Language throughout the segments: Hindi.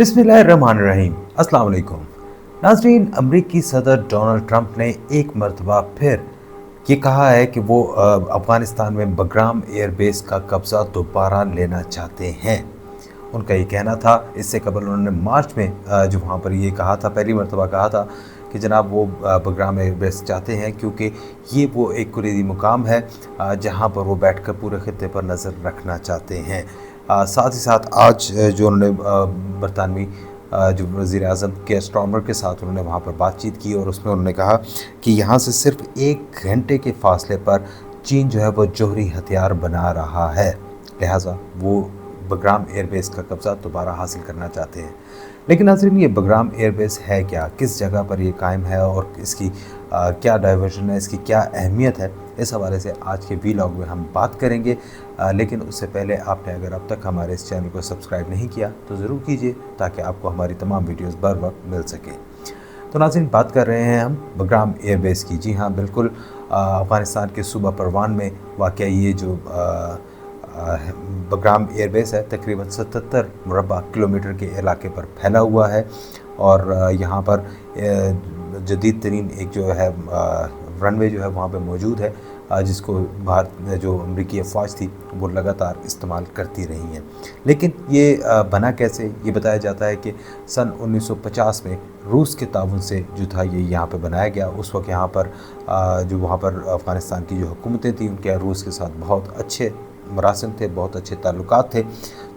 बिस्मिल्लाहिर्रहमानिर्रहीम। अस्सलाम वालेकुम नाज़रीन। अमरीकी सदर डोनाल्ड ट्रंप ने एक मरतबा फिर ये कहा है कि वो अफ़गानिस्तान में बग्राम एयरबेस का कब्ज़ा दोबारा लेना चाहते हैं। उनका ये कहना था। इससे कबल उन्होंने मार्च में जो वहाँ पर ये कहा था, पहली मरतबा कहा था कि जनाब वो बग्राम एयरबेस चाहते हैं, क्योंकि ये वो एक कुलीदी मुकाम है जहाँ पर वो बैठकर पूरे खित्ते पर नज़र रखना चाहते हैं। साथ ही साथ आज जो उन्होंने बरतानवी जो वज़ीर आज़म केयर स्टारमर के साथ उन्होंने वहाँ पर बातचीत की और उसमें उन्होंने कहा कि यहाँ से सिर्फ 1 घंटे के फासले पर चीन जो है वो जौहरी हथियार बना रहा है, लिहाजा वो बग्राम एयरबेस का कब्ज़ा दोबारा हासिल करना चाहते हैं। लेकिन नाज़रीन, ये बग्राम एयरबेस है क्या, किस जगह पर ये कायम है और इसकी क्या डाइवर्जन है, इसकी क्या अहमियत है, इस हवाले से आज के वीलॉग में हम बात करेंगे। लेकिन उससे पहले आपने अगर अब तक हमारे इस चैनल को सब्सक्राइब नहीं किया तो ज़रूर कीजिए, ताकि आपको हमारी तमाम वीडियोस बर वक्त मिल सकें। तो नाज़रीन, बात कर रहे हैं हम बग्राम एयरबेस की। जी हाँ, बिल्कुल अफ़गानिस्तान के सूबा परवान में वाक़या ये जो बग्राम एयरबेस है तकरीबन 77 मुरबा किलोमीटर के इलाके पर फैला हुआ है। और यहाँ पर जदीद तरीन एक जो है रनवे जो है वहाँ पे मौजूद है, जिसको भारत जो अमरीकी अफवाज थी वो लगातार इस्तेमाल करती रही हैं। लेकिन ये बना कैसे, ये बताया जाता है कि सन 1950 में रूस के ताउन से जो था ये यहाँ पे बनाया गया। उस वक्त यहाँ पर जो वहाँ पर अफ़गानिस्तान की जो हुकूमतें थी उनके रूस के साथ बहुत अच्छे मरासिम थे, बहुत अच्छे ताल्लुकात थे।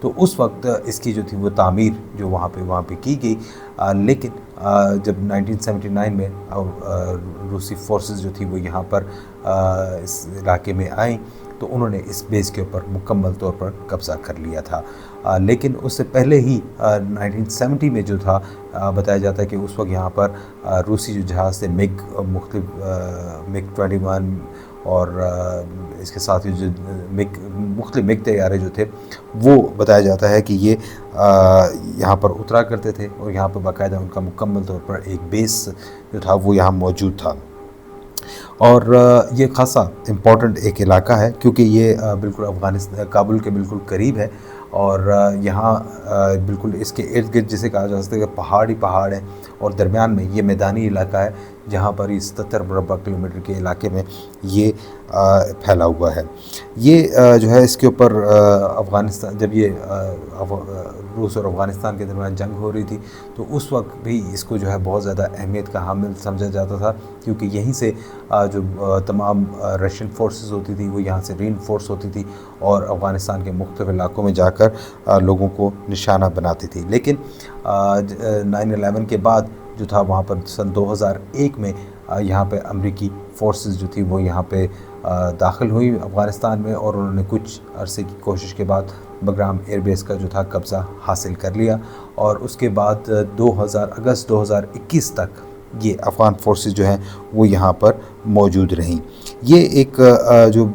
तो उस वक्त इसकी जो थी वो तामीर जो वहाँ पे की गई। लेकिन जब 1979 में रूसी फोर्सेस जो थी वो यहाँ पर इस इलाके में आई तो उन्होंने इस बेस के ऊपर मुकम्मल तौर पर कब्ज़ा कर लिया था। लेकिन उससे पहले ही 1970 में जो था बताया जाता है कि उस वक्त यहाँ पर रूसी जो जहाज़ थे मिग 21 और इसके साथ ही जो मुख्तलिफ मिग तैयारे जो थे वो बताया जाता है कि ये यहाँ पर उतरा करते थे और यहाँ पर बाकायदा उनका मुकम्मल तौर पर एक बेस जो था वो यहाँ मौजूद था। और ये ख़ासा इम्पॉर्टेंट एक इलाका है, क्योंकि ये बिल्कुल अफ़गानिस्तान काबुल के बिल्कुल करीब है। और यहाँ बिल्कुल इसके इर्द गिर्द जिसे कहा जा सकता है कि पहाड़ ही पहाड़ है और दरमियान में ये मैदानी इलाका है, जहाँ पर इस 77 मुरबा किलोमीटर के इलाके में ये फैला हुआ है। ये जो है इसके ऊपर अफ़गानिस्तान जब ये रूस और अफ़गानिस्तान के दरमियान जंग हो रही थी तो उस वक्त भी इसको जो है बहुत ज़्यादा अहमियत का हामिल समझा जाता था, क्योंकि यहीं से जो तमाम रशियन फोर्सेस होती थी वो यहाँ से रीइंफोर्स होती थी और अफ़गानिस्तान के मुख्तलिफ़ इलाकों में जाकर लोगों को निशाना बनाती थी। लेकिन 9/11 के बाद जो था वहाँ पर सन 2001 में यहाँ पे अमरीकी फ़ोर्सेस जो थी वो यहाँ पे दाखिल हुई अफ़गानिस्तान में और उन्होंने कुछ अरसे की कोशिश के बाद बग्राम एयरबेस का जो था कब्ज़ा हासिल कर लिया। और उसके बाद अगस्त 2021 तक ये अफ़गान फोर्सेस जो हैं वो यहाँ पर मौजूद रहीं। ये एक जो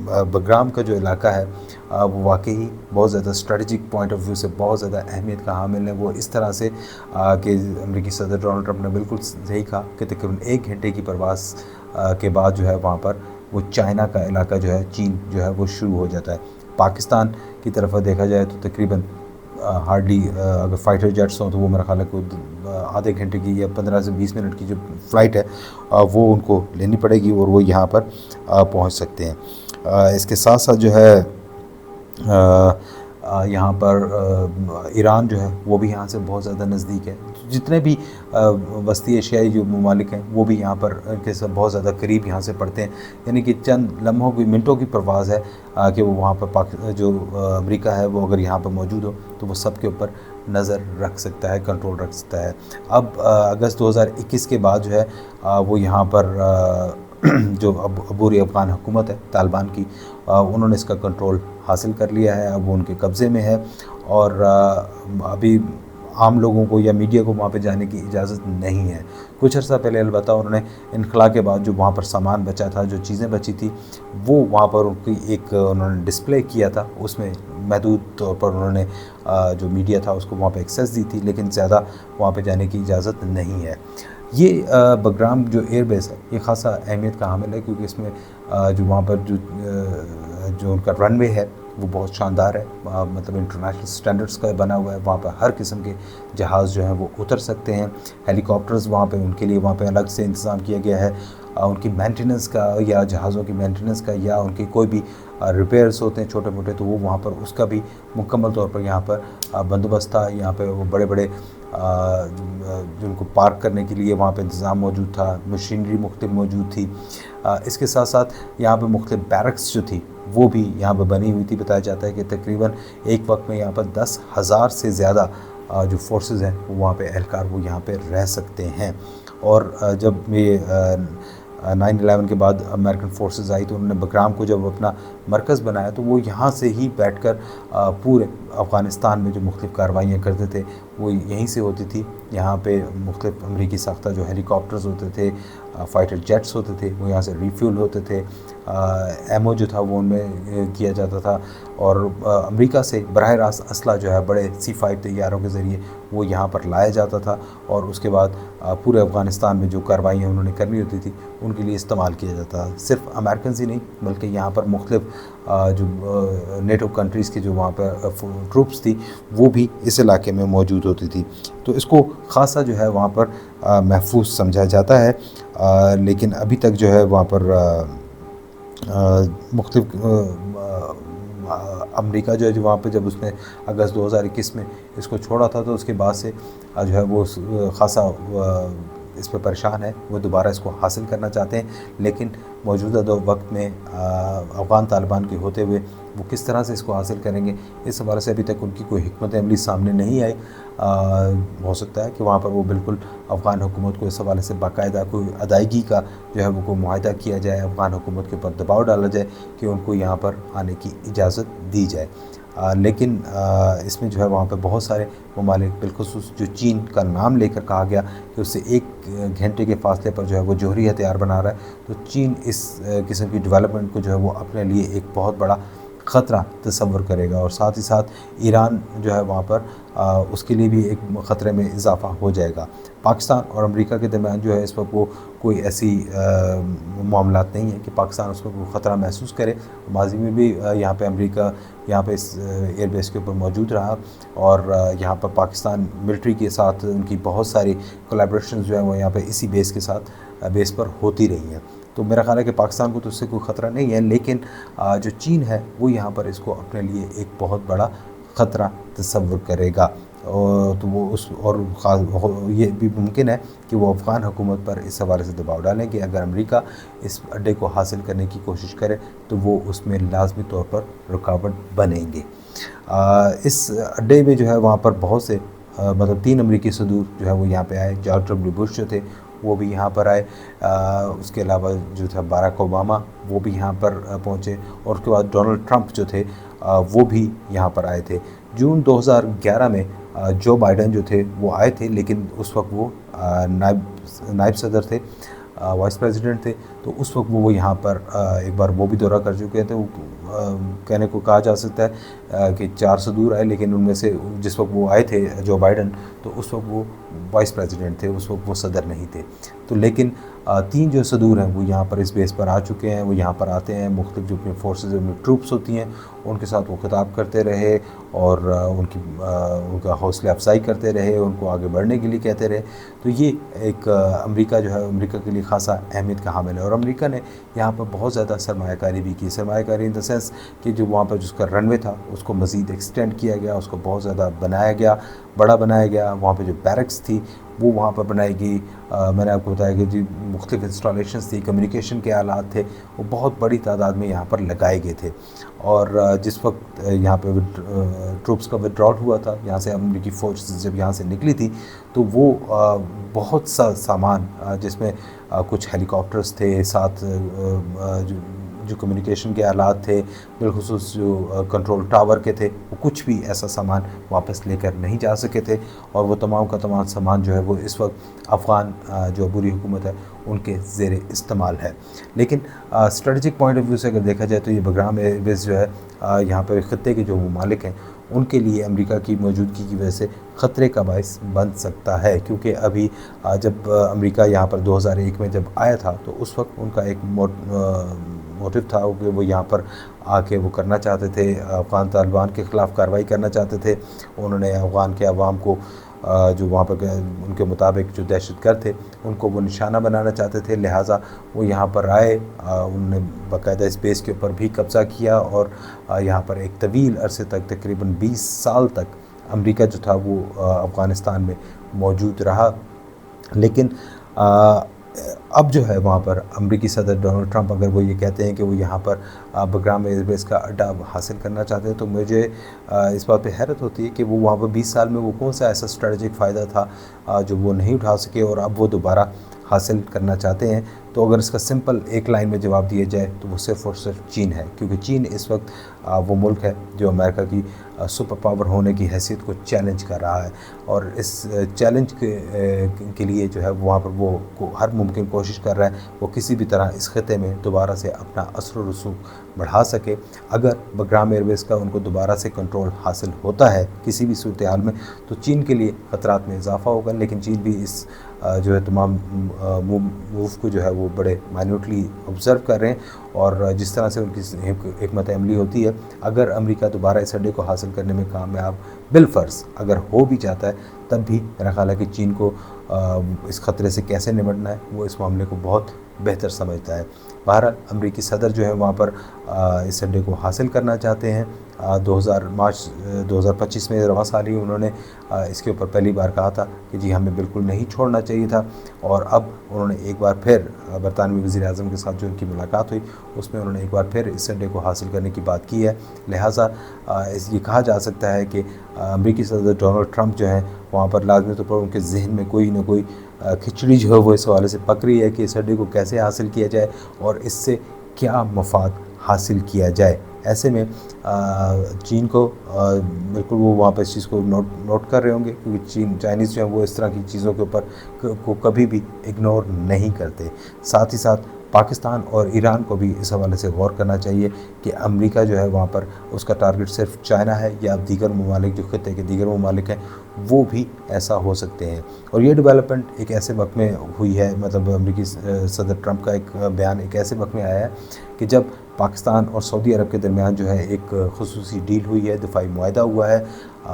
बग्राम का जो इलाका है वो वाकई बहुत ज़्यादा स्ट्रेटजिक पॉइंट ऑफ व्यू से बहुत ज़्यादा अहमियत का हामिल है। वो इस तरह से कि अमेरिकी सदर डोनाल्ड ट्रंप ने बिल्कुल सही कहा कि तकरीबन 1 घंटे की परवास के बाद जो है वहाँ पर वो चाइना का इलाका जो है, चीन जो है वो शुरू हो जाता है। पाकिस्तान की तरफ देखा जाए तो तकरीबन हार्डली अगर फाइटर जेट्स हों तो वो मेरा ख्याल है कोई आधे घंटे की या 15 से 20 मिनट की जो फ़्लाइट है वो उनको लेनी पड़ेगी और वो यहाँ पर पहुँच सकते हैं। इसके साथ साथ जो है यहाँ पर ईरान जो है वो भी यहाँ से बहुत ज़्यादा नज़दीक है। जितने भी वस्ती एशियाई जो ममालिक हैं वो भी यहाँ पर इनके सब बहुत ज़्यादा करीब यहाँ से पड़ते हैं। यानी कि चंद लम्हों की मिनटों की परवाज़ है कि वो वहाँ पर जो अमेरिका है वो अगर यहाँ पर मौजूद हो तो वो सब के ऊपर नज़र रख सकता है, कंट्रोल रख सकता है। अब अगस्त 2021 के बाद जो है वो यहाँ पर जो अबूरी अफ़गान हुकूमत है तालिबान की, उन्होंने इसका कंट्रोल हासिल कर लिया है। अब वो उनके कब्ज़े में है और अभी आम लोगों को या मीडिया को वहाँ पे जाने की इजाज़त नहीं है। कुछ अर्सा पहले अलबत्ता उन्होंने इनखला के बाद जो वहाँ पर सामान बचा था, जो चीज़ें बची थी, वो वहाँ पर उनकी एक उन्होंने डिस्प्ले किया था। उसमें महदूद तौर पर उन्होंने जो मीडिया था उसको वहाँ पे एक्सेस दी थी, लेकिन ज़्यादा वहाँ पे जाने की इजाज़त नहीं है। ये बग्राम जो एयरबेस है ये ख़ासा अहमियत का हामिल है, क्योंकि इसमें जो वहाँ पर जो उनका रनवे है वो बहुत शानदार है, मतलब इंटरनेशनल स्टैंडर्ड्स का बना हुआ है। वहाँ पर हर किस्म के जहाज़ जो हैं वो उतर सकते हैं। हेलीकॉप्टर्स वहाँ पे उनके लिए वहाँ पे अलग से इंतज़ाम किया गया है। उनकी मेंटेनेंस का या जहाज़ों की मेंटेनेंस का या उनकी कोई भी रिपेयर्स होते हैं छोटे मोटे, तो वो वहाँ पर उसका भी मुकम्मल तौर पर यहाँ पर बंदोबस्त था। यहाँ पे वो बड़े बड़े जिनको पार्क करने के लिए वहाँ पे इंतज़ाम मौजूद था, मशीनरी मुख्तलिफ मौजूद थी। इसके साथ साथ यहाँ पे मुख्तलिफ बैरक्स जो थी वो भी यहाँ पर बनी हुई थी। बताया जाता है कि तकरीबन एक वक्त में यहाँ पर 10,000 से ज़्यादा जो फोर्सेस हैं वो वहाँ पे एहलकार वो यहाँ पे रह सकते हैं। और जब ये 9/11 के बाद अमेरिकन फोर्सेस आई तो उन्होंने बगराम को जब अपना मरकज़ बनाया तो वो यहाँ से ही बैठकर पूरे अफ़गानिस्तान में जो मुख्तलिफ़ कार्रवाइयाँ करते थे वो यहीं से होती थी। यहाँ पे मुख्तलिफ़ अमरीकी साख्ता जो हेलीकॉप्टर्स होते थे, फ़ाइटर जेट्स होते थे, वो यहाँ से रिफ्यूल होते थे। एमओ जो था वो उनमें किया जाता था और अमेरिका से बराह रास्त असला जो है बड़े C-5 तैयारों के ज़रिए वो यहाँ पर लाया जाता था और उसके बाद पूरे अफ़गानिस्तान में जो कार्रवाइयाँ उन्होंने करनी होती थी उनके लिए इस्तेमाल किया जाता था। सिर्फ अमेरिकन ही नहीं बल्कि यहाँ पर मुख्तलिफ़ जो नेटो कंट्रीज़ की जो वहाँ पर ट्रूप्स थी वो भी इस इलाके में मौजूद होती थी। तो इसको ख़ासा जो है वहाँ पर महफूज समझा जाता है। लेकिन अभी तक जो है वहाँ पर मुख्तलिफ़ अमेरिका जो है वहाँ पे जब उसने अगस्त 2021 में इसको छोड़ा था तो उसके बाद से जो है वो ख़ासा इस पर परेशान है। वो दोबारा इसको हासिल करना चाहते हैं, लेकिन मौजूदा वक्त में अफ़गान तालिबान के होते हुए वो किस तरह से इसको हासिल करेंगे इस हवाले से अभी तक उनकी कोई हिकमत अमली सामने नहीं आई। हो सकता है कि वहाँ पर वो बिल्कुल अफ़गान हुकूमत को इस हवाले से बाकायदा कोई अदायगी का जो है वो मुआहदा किया जाए, अफ़गान हुकूमत के ऊपर दबाव डाला जाए कि उनको यहाँ पर आने की इजाज़त दी जाए। लेकिन इसमें जो है वहाँ पे बहुत सारे ममालिक बिलखुसूस जो चीन का नाम लेकर कहा गया कि उससे 1 घंटे के फासले पर जो है वो जोहरी हथियार बना रहा है, तो चीन इस किस्म की डेवलपमेंट को जो है वो अपने लिए एक बहुत बड़ा ख़तरा तस्वर करेगा और साथ ही साथ ईरान जो है वहाँ पर उसके लिए भी एक ख़तरे में इजाफ़ा हो जाएगा। पाकिस्तान और अमेरिका के दरमियान जो है इस वक्त वो कोई ऐसी मामलात नहीं है कि पाकिस्तान उसको कोई ख़तरा महसूस करे। माजी में भी यहाँ पे अमेरिका यहाँ पे इस एयरबेस के ऊपर मौजूद रहा और यहाँ पर पाकिस्तान मिलिट्री के साथ उनकी बहुत सारी कोलैबोरेशन जो है वो यहाँ पे इसी बेस पर होती रही हैं। तो मेरा ख़्याल है कि पाकिस्तान को तो उससे कोई ख़तरा नहीं है, लेकिन जो चीन है वो यहाँ पर इसको अपने लिए एक बहुत बड़ा ख़तरा तस्वर करेगा। तो वो उस और ये भी मुमकिन है कि वो अफ़गान हुकूमत पर इस हवाले से दबाव डालें कि अगर अमेरिका इस अड्डे को हासिल करने की कोशिश करे तो वो उसमें लाजमी तौर पर रुकावट बनेंगे। इस अड्डे में जो है वहाँ पर बहुत से मतलब 3 अमरीकी सदूर जो है वो यहाँ पे आए। जॉर्ज डब्ल्यू बुश जो थे वो भी यहाँ पर आए। उसके अलावा जो था बाराक ओबामा वो भी यहाँ पर पहुँचे और उसके बाद डोनाल्ड ट्रंप जो थे वो भी यहाँ पर आए थे। जून 2011 में जो बाइडेन जो थे वो आए थे, लेकिन उस वक्त वो नायब सदर थे, वाइस प्रेसिडेंट थे, तो उस वक्त वो यहाँ पर एक बार वो भी दौरा कर चुके थे। वो कहने को कहा जा सकता है कि 4 सदूर आए, लेकिन उनमें से जिस वक्त वो आए थे जो बाइडेन, तो उस वक्त वो वाइस प्रेसिडेंट थे, उस वक्त वो सदर नहीं थे। तो लेकिन 3 जो सदूर हैं वो यहाँ पर इस बेस पर आ चुके हैं। वो यहाँ पर आते हैं, मुख्तलिफ जो अपनी फोर्सेज में ट्रूप्स होती हैं उनके साथ वो खिताब करते रहे और उनका हौसला अफजाई करते रहे, उनको आगे बढ़ने के लिए कहते रहे। तो ये एक अमेरिका जो है अमेरिका के लिए ख़ासा अहमियत का हामिल है और अमेरिका ने यहाँ पर बहुत ज़्यादा सरमायाकारी भी की। सरमायाकारी इन द सेंस कि जो वहाँ पर जिसका रनवे था उसको मज़ीद एक्सटेंड किया गया, उसको बहुत ज़्यादा बनाया गया, बड़ा बनाया गया। वहाँ पे जो बैरक्स थी वो वहाँ पर बनाई गई। मैंने आपको बताया कि जो मुख्तलिफ इंस्टॉलेशंस थी, कम्युनिकेशन के आलात थे, वो बहुत बड़ी तादाद में यहाँ पर लगाए गए थे। और जिस वक्त यहाँ पे ट्रूप्स का विड्रॉल हुआ था, यहाँ से अमेरिकी फ़ौज जब यहाँ से निकली थी, तो वो बहुत सा सामान जिसमें कुछ हेलीकॉप्टर्स थे, साथ जो कम्युनिकेशन के आलात थे, बिलखुसूस जो कंट्रोल टावर के थे, वो कुछ भी ऐसा सामान वापस लेकर नहीं जा सके थे। और वो तमाम का तमाम सामान जो है वो इस वक्त अफ़गान जो अबूरी हुकूमत है उनके ज़ेरे इस्तेमाल है। लेकिन स्ट्रेटजिक पॉइंट ऑफ व्यू से अगर देखा जाए तो ये बगराम एयरबेस जो है यहाँ पर ख़त्े के जो ममालिक हैं उनके लिए अमेरिका की मौजूदगी की वजह से ख़तरे का बायस बन सकता है। क्योंकि अभी जब अमेरिका यहाँ पर 2001 में जब आया था तो उस वक्त उनका एक मोटिव था कि वो यहाँ पर आके वो करना चाहते थे, अफ़गान तालिबान के ख़िलाफ़ कार्रवाई करना चाहते थे। उन्होंने अफ़गान के अवाम को जो वहाँ पर उनके मुताबिक जो दहशतगर्द थे उनको वो निशाना बनाना चाहते थे, लिहाजा वो यहाँ पर आए। उन्होंने बाकायदा इस बेस के ऊपर भी कब्ज़ा किया और यहाँ पर एक तवील अरसे तक, तकरीबन 20 साल तक अमेरिका जो था वो अफ़गानिस्तान में मौजूद रहा। लेकिन अब जो है वहाँ पर अमेरिकी सदर डोनाल्ड ट्रंप अगर वो ये कहते हैं कि वो यहाँ पर बग्राम एयरबेस का अड्डा हासिल करना चाहते हैं, तो मुझे इस बात पे हैरत होती है कि वो वहाँ पर 20 साल में वो कौन सा ऐसा स्ट्रेटजिक फ़ायदा था जो वो नहीं उठा सके और अब वो दोबारा हासिल करना चाहते हैं। तो अगर इसका सिंपल एक लाइन में जवाब दिया जाए तो वो सिर्फ़ और सिर्फ चीन है, क्योंकि चीन इस वक्त वो मुल्क है जो अमेरिका की सुपर पावर होने की हैसियत को चैलेंज कर रहा है और इस चैलेंज के लिए जो है वहाँ पर वो हर मुमकिन कोशिश कर रहा है वो किसी भी तरह इस खिते में दोबारा से अपना असर व रसूख बढ़ा सके। अगर बग्राम एयरबेस का उनको दोबारा से कंट्रोल हासिल होता है किसी भी सूरत हाल में, तो चीन के लिए ख़तरात में इजाफ़ा होगा। लेकिन चीन भी इस जो है तमाम मूव को जो है वो बड़े माइन्यूटली ऑब्ज़र्व कर रहे हैं और जिस तरह से उनकी हिकमत अमली होती है, अगर अमेरिका दोबारा इस अड्डे को हासिल करने में कामयाब बिलफ़र्ज़ अगर हो भी जाता है, तब भी मेरा ख़्याल है कि चीन को इस ख़तरे से कैसे निपटना है वो इस मामले को बहुत बेहतर समझता है। बहरहाल अमेरिकी सदर जो है वहाँ पर इस अड्डे को हासिल करना चाहते हैं। मार्च 2025 में रवां साल ही उन्होंने इसके ऊपर पहली बार कहा था कि जी हमें बिल्कुल नहीं छोड़ना चाहिए था, और अब उन्होंने एक बार फिर बरतानवी वज़ीर-ए-आज़म के साथ जो उनकी मुलाकात हुई उसमें उन्होंने एक बार फिर इस अड्डे को हासिल करने की बात की है। लिहाजा ये कहा जा सकता है कि अमेरिकी सदर डोनाल्ड ट्रंप जो हैं वहाँ पर लाज़मी तौर पर उनके जहन में कोई ना कोई खिचड़ी जो है वो इस हवाले से पक रही है कि इस अड्डे को कैसे हासिल किया जाए और इससे क्या मफाद हासिल किया जाए। ऐसे में चीन को बिल्कुल वो वहाँ पर इस चीज़ को नोट कर रहे होंगे, क्योंकि चाइनीज़ जो है वो इस तरह की चीज़ों के ऊपर को कभी भी इग्नोर नहीं करते। साथ ही साथ पाकिस्तान और ईरान को भी इस हवाले से गौर करना चाहिए कि अमेरिका जो है वहाँ पर उसका टारगेट सिर्फ चाइना है या दीगर ममालिक जो खित्ते के दीगर ममालिक हैं वो भी ऐसा हो सकते हैं। और ये डेवलपमेंट एक ऐसे वक्त में हुई है, मतलब अमेरिकी सदर ट्रंप का एक बयान एक ऐसे वक्त में आया है कि जब पाकिस्तान और सऊदी अरब के दरमियान जो है एक खुसूसी डील हुई है, दिफाई मुआहदा हुआ है,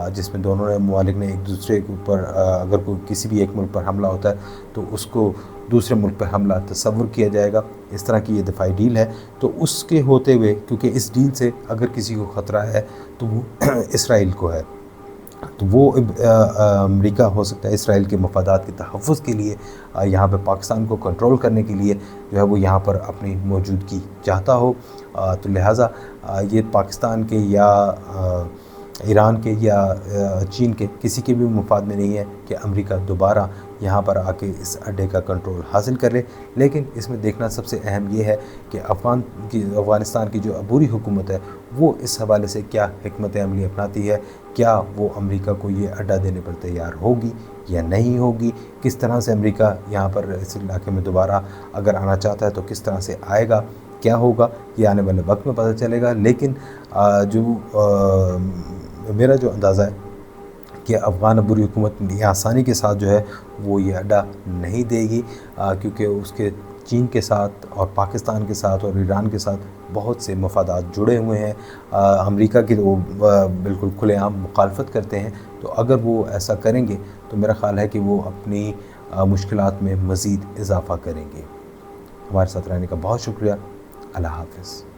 जिसमें दोनों ममालिक ने एक दूसरे के ऊपर अगर कोई किसी भी एक मुल्क पर हमला होता है तो उसको दूसरे मुल्क पर हमला तस्वुर किया जाएगा। इस तरह की ये दिफाई डील है। तो उसके होते हुए, क्योंकि इस डील से अगर किसी को ख़तरा है तो वो इसराइल को है, तो वो अमेरिका हो सकता है इसराइल के मफादात के तहफ़्फ़ुज़ के लिए यहाँ पे पाकिस्तान को कंट्रोल करने के लिए जो है वो यहाँ पर अपनी मौजूदगी चाहता हो। तो लिहाजा ये पाकिस्तान के या ईरान के या चीन के किसी के भी मुफाद में नहीं है कि अमेरिका दोबारा यहाँ पर आके इस अड्डे का कंट्रोल हासिल कर ले। लेकिन इसमें देखना सबसे अहम ये है कि अफ़गानिस्तान की जो अबूरी हुकूमत है वो इस हवाले से क्या हिकमत अमली अपनाती है, क्या वो अमेरिका को ये अड्डा देने पर तैयार होगी या नहीं होगी, किस तरह से अमेरिका यहाँ पर इस इलाके में दोबारा अगर आना चाहता है तो किस तरह से आएगा, क्या होगा, ये आने वाले वक्त में पता चलेगा। लेकिन मेरा जो अंदाज़ा है कि अफ़गान अबूरी हुकूमत ये आसानी के साथ जो है वो ये अड्डा नहीं देगी, क्योंकि उसके चीन के साथ और पाकिस्तान के साथ और ईरान के साथ बहुत से मफादात जुड़े हुए हैं। अमेरिका की वो बिल्कुल खुलेआम मुखालफत करते हैं। तो अगर वो ऐसा करेंगे तो मेरा ख़्याल है कि वो अपनी मुश्किलात में मज़ीद इजाफ़ा करेंगे। हमारे साथ रहने का बहुत शुक्रिया। अल्लाह हाफ़िज़।